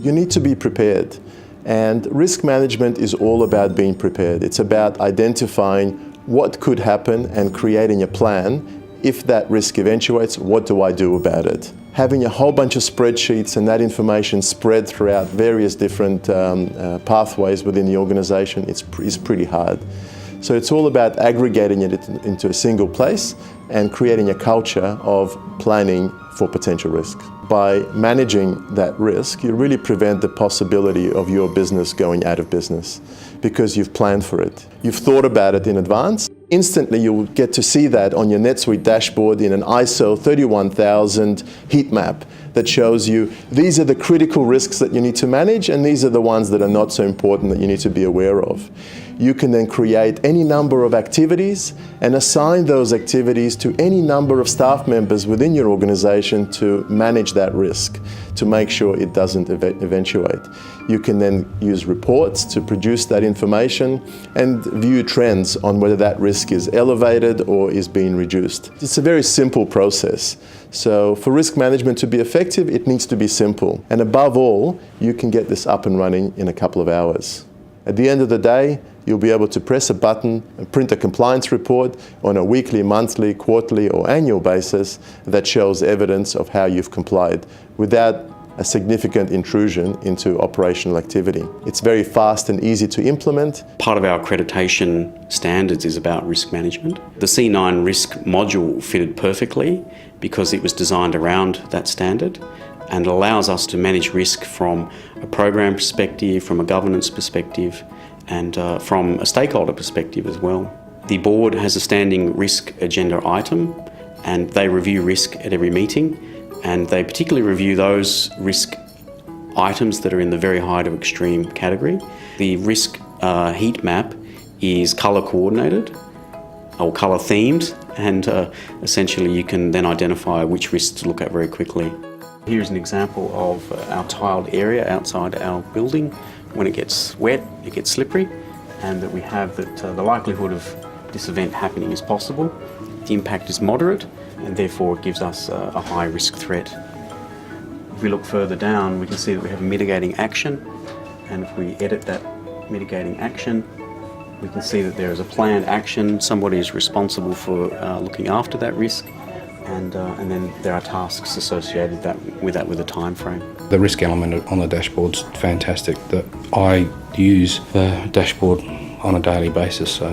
You need to be prepared. And risk management is all about being prepared. It's about identifying what could happen and creating a plan. If that risk eventuates, what do I do about it? Having a whole bunch of spreadsheets and that information spread throughout various different pathways within the organisation is pretty hard. So it's all about aggregating it into a single place and creating a culture of planning for potential risk. By managing that risk, you really prevent the possibility of your business going out of business because you've planned for it. You've thought about it in advance. Instantly you'll get to see that on your NetSuite dashboard in an ISO 31000 heat map that shows you these are the critical risks that you need to manage and these are the ones that are not so important that you need to be aware of. You can then create any number of activities and assign those activities to any number of staff members within your organization to manage that risk, to make sure it doesn't eventuate. You can then use reports to produce that information and view trends on whether that risk is elevated or is being reduced. It's a very simple process. So for risk management to be effective, it needs to be simple. And above all, you can get this up and running in a couple of hours. At the end of the day, you'll be able to press a button and print a compliance report on a weekly, monthly, quarterly or annual basis that shows evidence of how you've complied without a significant intrusion into operational activity. It's very fast and easy to implement. Part of our accreditation standards is about risk management. The C9 risk module fitted perfectly because it was designed around that standard and allows us to manage risk from a program perspective, from a governance perspective, and from a stakeholder perspective as well. The board has a standing risk agenda item and they review risk at every meeting, and they particularly review those risk items that are in the very high to extreme category. The risk heat map is colour coordinated or colour themed, and essentially you can then identify which risks to look at very quickly. Here's an example of our tiled area outside our building. When it gets wet, it gets slippery, and that we have that the likelihood of this event happening is possible. The impact is moderate, and therefore it gives us a high risk threat. If we look further down, we can see that we have a mitigating action, and if we edit that mitigating action, we can see that there is a planned action. Somebody is responsible for looking after that risk, and then there are tasks associated with a time frame. The risk element on the dashboard's fantastic. That I use the dashboard on a daily basis, so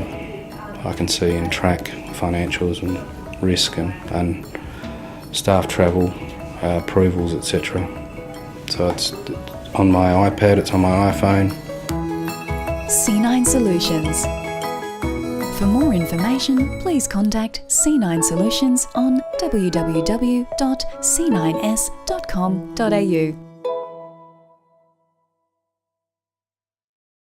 I can see and track financials and risk and staff travel, approvals, etc. So it's on my iPad, it's on my iPhone. C9 Solutions. For more information, please contact C9 Solutions on www.c9s.com.au.